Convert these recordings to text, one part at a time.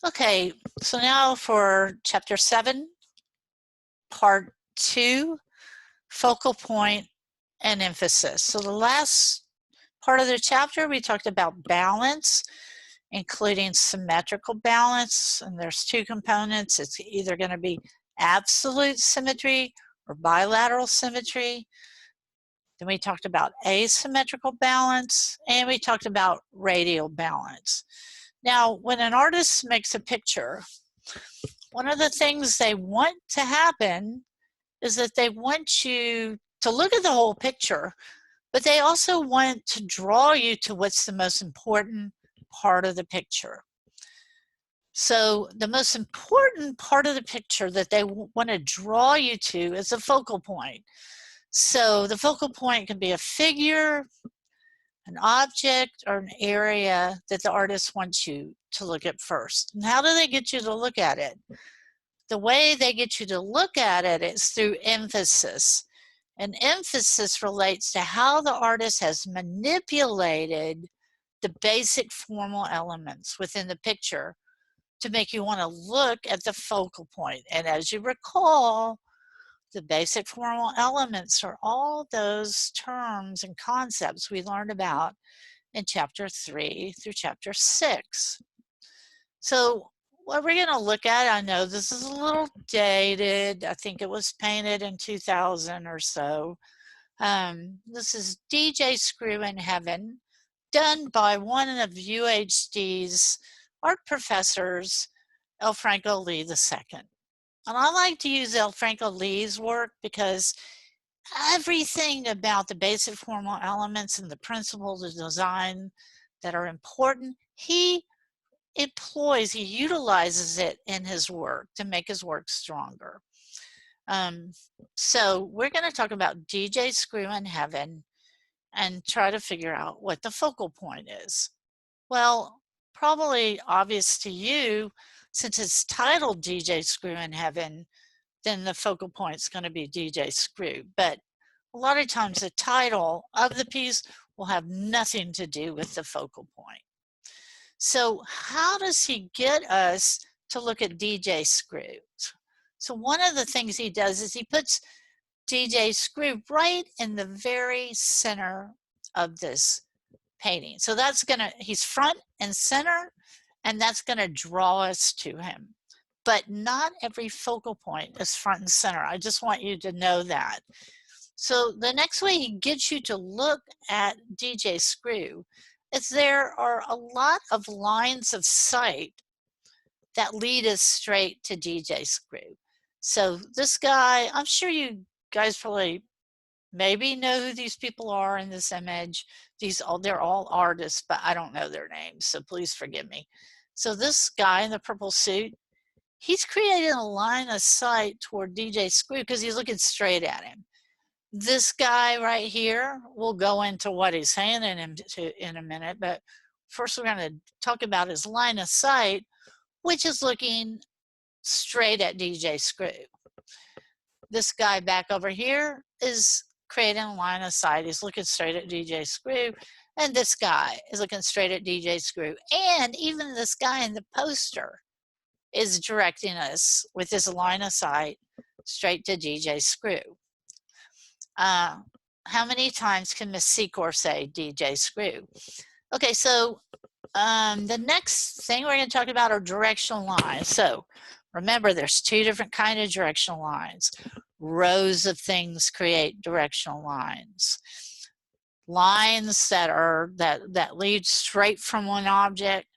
Okay, so now for chapter 7, part 2, focal point and emphasis. So the last part of the chapter, we talked about balance, including symmetrical balance, and there's two components. It's either going to be absolute symmetry or bilateral symmetry. Then we talked about asymmetrical balance, and we talked about radial balance. Now, when an artist makes a picture, one of the things they want to happen is that they want you to look at the whole picture, but they also want to draw you to what's the most important part of the picture. So the most important part of the picture that they want to draw you to is a focal point. So the focal point can be a figure, an object, or an area that the artist wants you to look at first. And how do they get you to look at it? The way they get you to look at it is through emphasis. And emphasis relates to how the artist has manipulated the basic formal elements within the picture to make you want to look at the focal point. And as you recall, the basic formal elements are all those terms and concepts we learned about in chapter 3 through chapter 6. So what we're going to look at, I know this is a little dated. I think it was painted in 2000 or so. This is DJ Screw in Heaven, done by one of UHD's art professors, L. Franco Lee II. And I like to use L. Franco Lee's work because everything about the basic formal elements and the principles of design that are important, he utilizes it in his work to make his work stronger. So we're going to talk about DJ Screw in Heaven and try to figure out what the focal point is. Well, probably obvious to you, since it's titled DJ Screw in Heaven, then the focal point is going to be DJ Screw. But a lot of times the title of the piece will have nothing to do with the focal point. So how does he get us to look at DJ Screw? So one of the things he does is he puts DJ Screw right in the very center of this painting. So that's he's front and center, and that's gonna draw us to him. But not every focal point is front and center. I just want you to know that. So the next way he gets you to look at DJ Screw is there are a lot of lines of sight that lead us straight to DJ Screw. So this guy, I'm sure you guys probably maybe know who these people are in this image. They're all artists, but I don't know their names, so please forgive me. So this guy in the purple suit, he's creating a line of sight toward DJ Screw because he's looking straight at him. This guy right here, we'll go into what he's handing him in a minute, but first we're going to talk about his line of sight, which is looking straight at DJ Screw. This guy back over here is creating a line of sight. He's looking straight at DJ Screw, and this guy is looking straight at DJ Screw. And even this guy in the poster is directing us with his line of sight straight to DJ Screw. How many times can Miss Secor say DJ Screw? Okay, so the next thing we're going to talk about are directional lines. So remember, there's two different kinds of directional lines. Rows of things create directional lines. Lines that lead straight from one object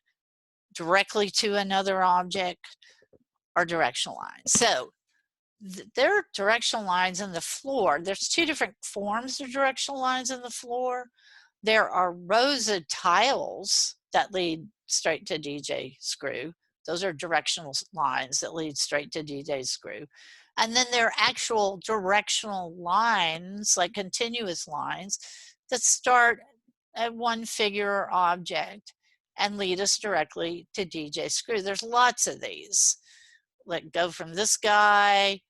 directly to another object are directional lines. So there are directional lines in the floor. There's two different forms of directional lines in the floor. There are rows of tiles that lead straight to DJ Screw. Those are directional lines that lead straight to DJ Screw. And then there are actual directional lines, like continuous lines, that start at one figure or object and lead us directly to DJ Screw. There's lots of these. Like go from this guy,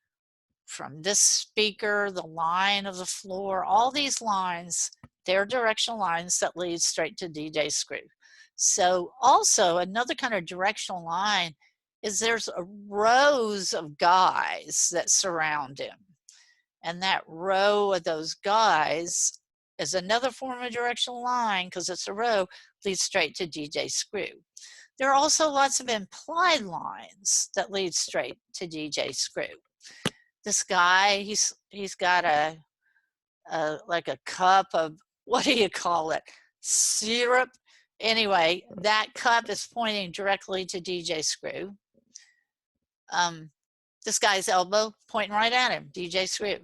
from this speaker, the line of the floor, all these lines, they're directional lines that lead straight to DJ Screw. So also another kind of directional line is there's a rows of guys that surround him. And that row of those guys is another form of directional line because it's a row, leads straight to DJ Screw. There are also lots of implied lines that lead straight to DJ Screw. This guy, he's got a like a cup of, what do you call it? Syrup. Anyway, that cup is pointing directly to DJ Screw. This guy's elbow pointing right at him, DJ Screw.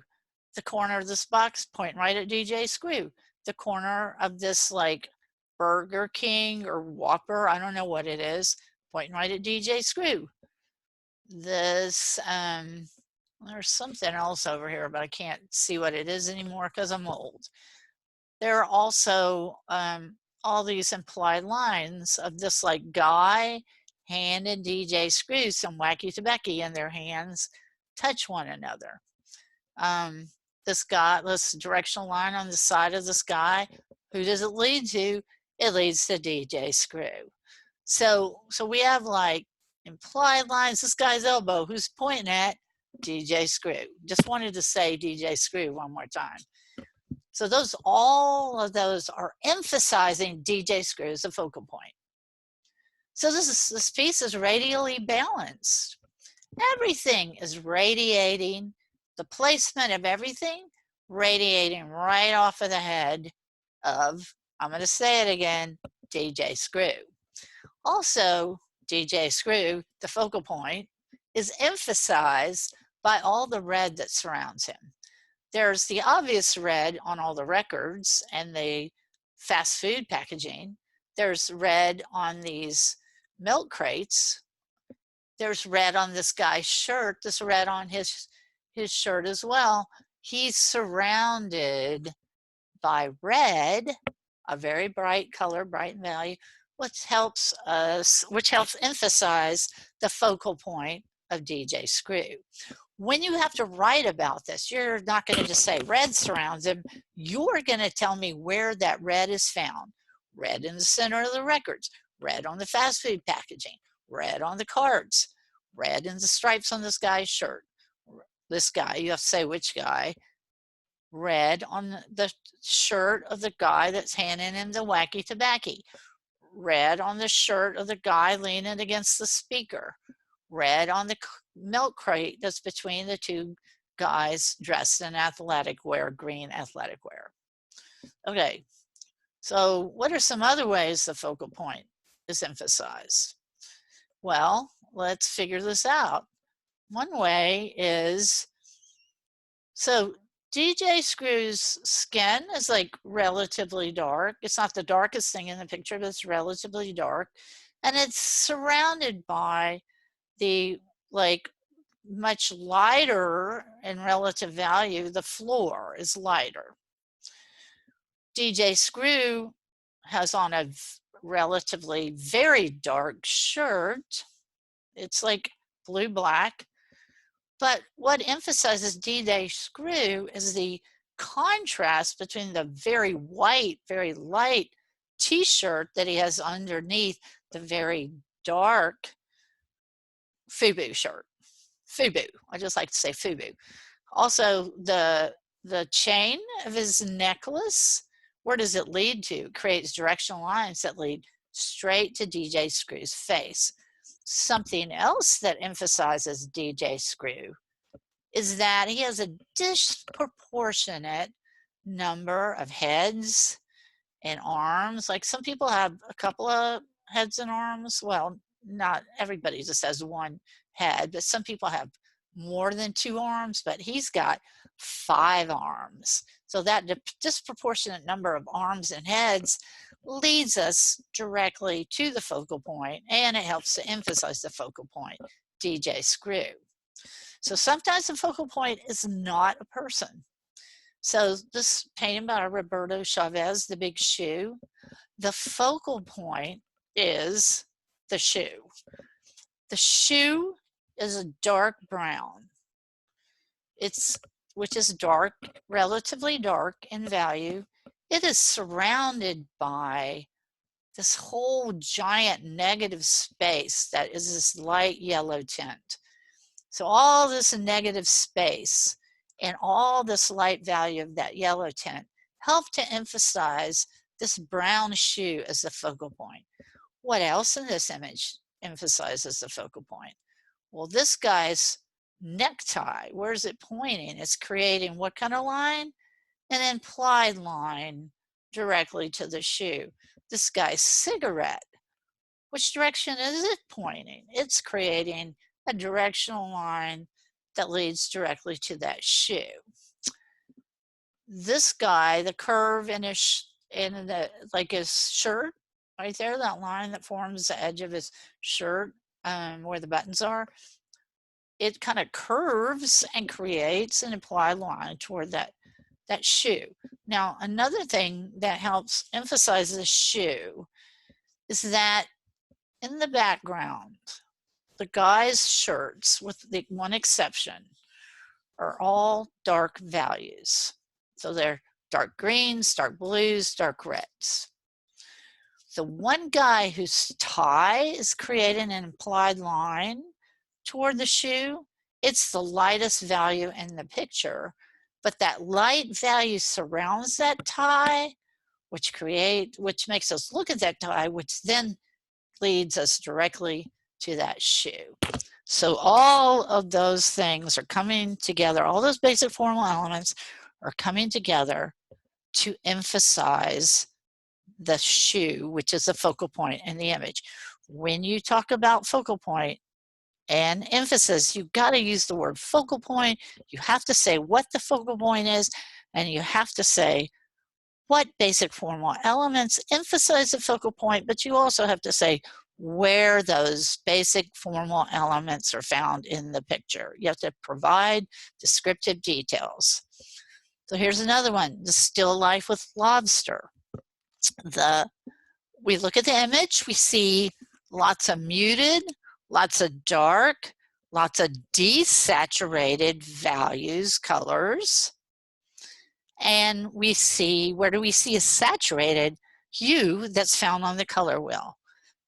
The corner of this box pointing right at DJ Screw. The corner of this like Burger King or Whopper, I don't know what it is, pointing right at DJ Screw. This, there's something else over here, but I can't see what it is anymore because I'm old. There are also all these implied lines of this like guy handing DJ Screw some wacky tobacco, and their hands touch one another. This guy, this directional line on the side of this guy, who does it lead to? It leads to DJ Screw. So we have like implied lines. This guy's elbow, who's pointing at DJ Screw. Just wanted to say DJ Screw one more time. So all of those are emphasizing DJ Screw as a focal point. So this piece is radially balanced. Everything is radiating, the placement of everything radiating right off of the head of, I'm going to say it again, DJ Screw. Also, DJ Screw, the focal point, is emphasized by all the red that surrounds him. There's the obvious red on all the records and the fast food packaging. There's red on these milk crates. There's red on this guy's shirt. There's red on his shirt as well. He's surrounded by red, a very bright color, bright in value, which helps emphasize the focal point of DJ Screw. When you have to write about this, you're not going to just say red surrounds him. You're going to tell me where that red is found. Red in the center of the records, red on the fast food packaging, red on the cards, red in the stripes on this guy's shirt. This guy, you have to say which guy. Red on the shirt of the guy that's handing him the wacky tobacco. Red on the shirt of the guy leaning against the speaker. Red on the milk crate that's between the two guys dressed in athletic wear, green athletic wear. Okay, so what are some other ways the focal point is emphasized? Well, let's figure this out. One way is, so DJ Screw's skin is like relatively dark. It's not the darkest thing in the picture, but it's relatively dark. And it's surrounded by the like much lighter in relative value, the floor is lighter. DJ Screw has on a relatively very dark shirt. It's like blue-black. But what emphasizes DJ Screw is the contrast between the very white, very light t-shirt that he has underneath the very dark FUBU shirt. FUBU, I just like to say FUBU. Also, the chain of his necklace, where does it lead to? It creates directional lines that lead straight to DJ Screw's face. Something else that emphasizes DJ Screw is that he has a disproportionate number of heads and arms. Like some people have a couple of heads and arms. Well, not everybody just has one head, but some people have more than 2 arms, but he's got 5 arms. So that disproportionate number of arms and heads leads us directly to the focal point, and it helps to emphasize the focal point, DJ Screw. So sometimes the focal point is not a person. So this painting by Roberto Chavez, The Big Shoe, the focal point is the shoe. The shoe is a dark brown. Which is dark, relatively dark in value. It is surrounded by this whole giant negative space that is this light yellow tint. So all this negative space and all this light value of that yellow tint help to emphasize this brown shoe as the focal point. What else in this image emphasizes the focal point? Well, this guy's necktie, where is it pointing? It's creating what kind of line? An implied line directly to the shoe. This guy's cigarette, which direction is it pointing? It's creating a directional line that leads directly to that shoe. This guy, the curve in his his shirt, right there, that line that forms the edge of his shirt, where the buttons are, it kind of curves and creates an implied line toward that shoe. Now, another thing that helps emphasize the shoe is that in the background, the guys' shirts, with the one exception, are all dark values. So they're dark greens, dark blues, dark reds. The one guy whose tie is creating an implied line toward the shoe, it's the lightest value in the picture, but that light value surrounds that tie, which makes us look at that tie, which then leads us directly to that shoe. So all of those things are coming together, all those basic formal elements are coming together to emphasize the shoe, which is the focal point in the image. When you talk about focal point and emphasis, you've got to use the word focal point. You have to say what the focal point is, and you have to say what basic formal elements emphasize the focal point, but you also have to say where those basic formal elements are found in the picture. You have to provide descriptive details. So here's another one, the still life with lobster. We look at the image, we see lots of muted, lots of dark, lots of desaturated values, colors. And we see, where do we see a saturated hue that's found on the color wheel?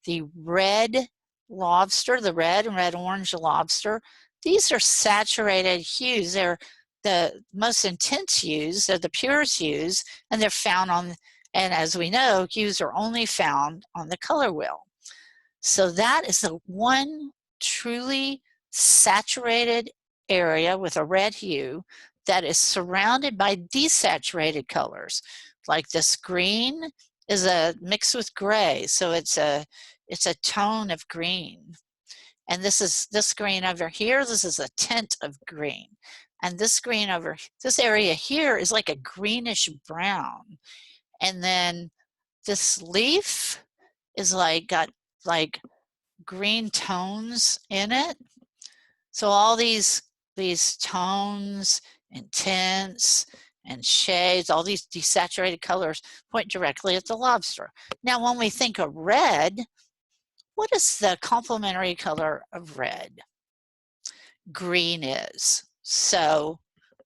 The red lobster, the red and red-orange lobster, these are saturated hues. They're the most intense hues, they're the purest hues, and they're found on, and as we know, hues are only found on the color wheel. So that is the one truly saturated area with a red hue that is surrounded by desaturated colors. Like this green is mixed with gray, so it's a tone of green. And this green over here, this is a tint of green. And this green over this area here is like a greenish brown. And then this leaf is got green tones in it. So all these tones and tints and shades, all these desaturated colors point directly at the lobster. Now, when we think of red, what is the complementary color of red? Green is. So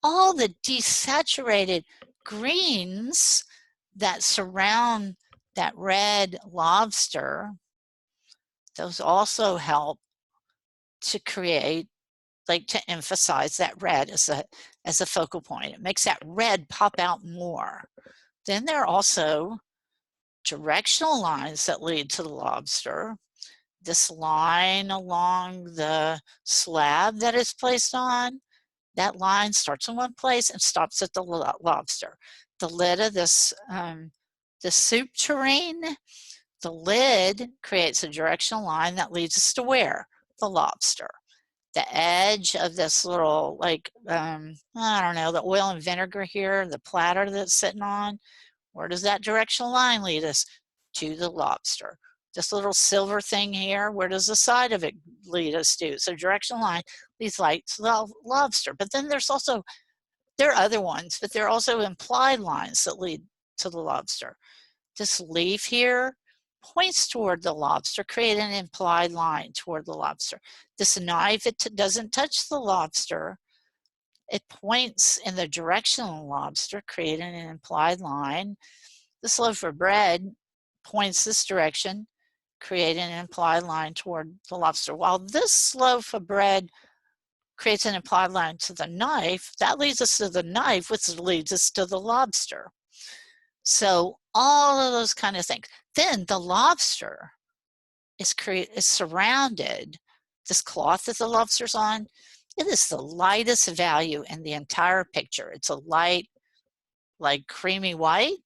all the desaturated greens that surround that red lobster, those also help to create, to emphasize that red as a focal point. It makes that red pop out more. Then there are also directional lines that lead to the lobster. This line along the slab that is placed on, that line starts in one place and stops at the lobster. The lid of this the soup tureen, the lid creates a directional line that leads us to where? The lobster. The edge of this little, I don't know, the oil and vinegar here, the platter that's sitting on, where does that directional line lead us? To the lobster. This little silver thing here, where does the side of it lead us to? So directional line leads light to the lobster. But then there are other ones, but there are also implied lines that lead to the lobster. This leaf here points toward the lobster, create an implied line toward the lobster. This knife, it doesn't touch the lobster. It points in the direction of the lobster, creating an implied line. This loaf of bread points this direction, creating an implied line toward the lobster. While this loaf of bread creates an implied line to the knife, that leads us to the knife, which leads us to the lobster. So all of those kind of things. Then the lobster is surrounded, this cloth that the lobster's on, it is the lightest value in the entire picture. It's a light, like creamy white,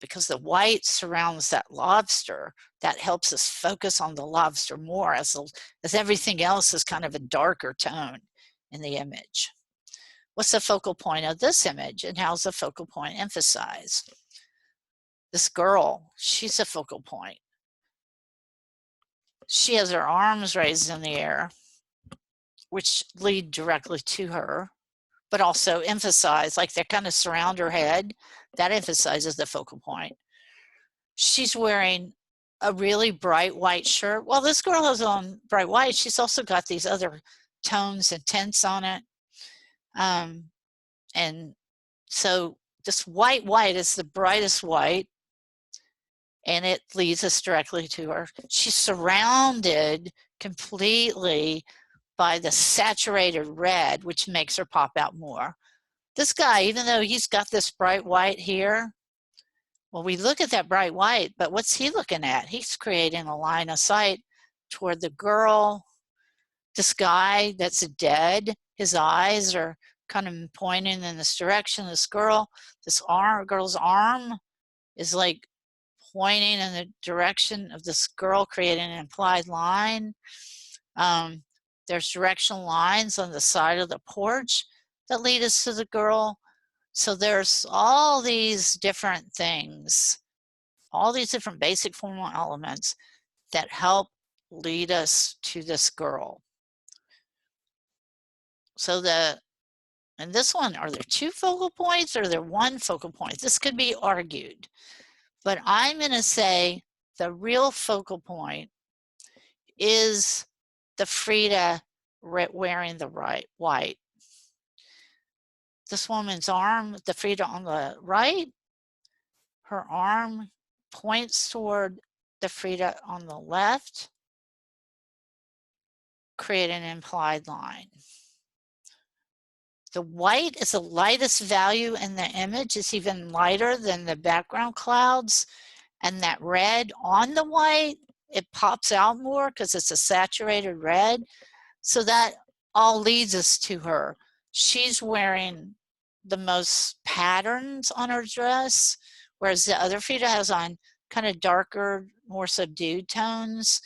because the white surrounds that lobster. That helps us focus on the lobster more, as everything else is kind of a darker tone in the image. What's the focal point of this image, and how's the focal point emphasized? This girl, she's a focal point. She has her arms raised in the air, which lead directly to her, but also emphasize, like they kind of surround her head. That emphasizes the focal point. She's wearing a really bright white shirt. Well, this girl has on bright white. She's also got these other tones and tints on it. And so this white is the brightest white, and it leads us directly to her. She's surrounded completely by the saturated red, which makes her pop out more. This guy, even though he's got this bright white here, well, we look at that bright white, but what's he looking at? He's creating a line of sight toward the girl. This guy that's dead, his eyes are kind of pointing in this direction. This girl's arm is like pointing in the direction of this girl, creating an implied line. There's directional lines on the side of the porch that lead us to the girl. So there's all these different things, all these different basic formal elements that help lead us to this girl. So in this one, are there two focal points or are there one focal point? This could be argued, but I'm going to say the real focal point is the Frida wearing the white. This woman's arm, the Frida on the right, her arm points toward the Frida on the left, create an implied line. The white is the lightest value in the image. It's even lighter than the background clouds. And that red on the white, it pops out more because it's a saturated red. So that all leads us to her. She's wearing the most patterns on her dress, whereas the other Frida has on kind of darker, more subdued tones.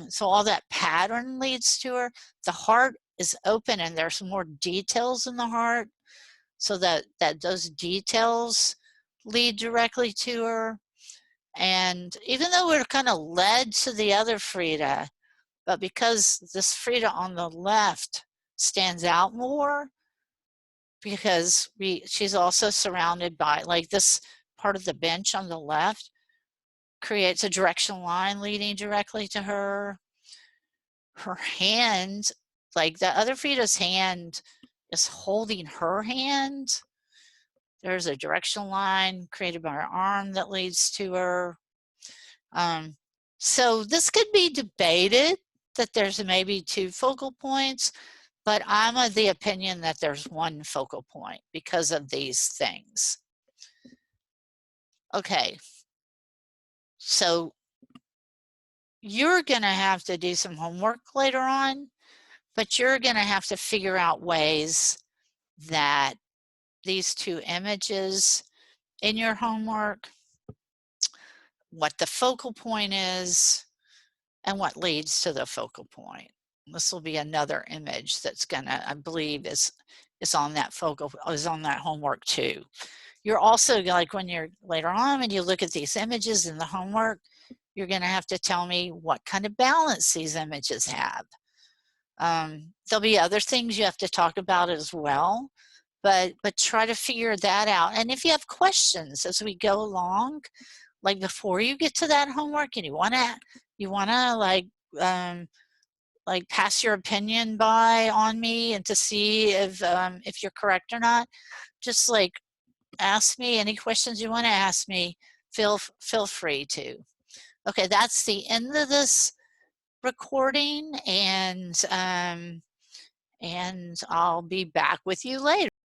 So all that pattern leads to her. The heart is open and there's more details in the heart, so that those details lead directly to her. And even though we're kind of led to the other Frida, but because this Frida on the left stands out more, because she's also surrounded by, like, this part of the bench on the left creates a directional line leading directly to her. Her hand, like the other Frida's hand is holding her hand. There's a directional line created by her arm that leads to her. So this could be debated that there's maybe two focal points, but I'm of the opinion that there's one focal point because of these things. Okay, so you're going to have to do some homework later on, but you're going to have to figure out ways that these two images in your homework, what the focal point is, and what leads to the focal point. This will be another image that's gonna, I believe, is on that homework too. You're also, like, when you're later on, when you look at these images in the homework, you're gonna have to tell me what kind of balance these images have. There'll be other things you have to talk about as well, but try to figure that out. And if you have questions as we go along, like before you get to that homework and you wanna like pass your opinion on me and to see if you're correct or not, just like ask me any questions you want to ask me feel free to. Okay, that's the end of this recording, and I'll be back with you later.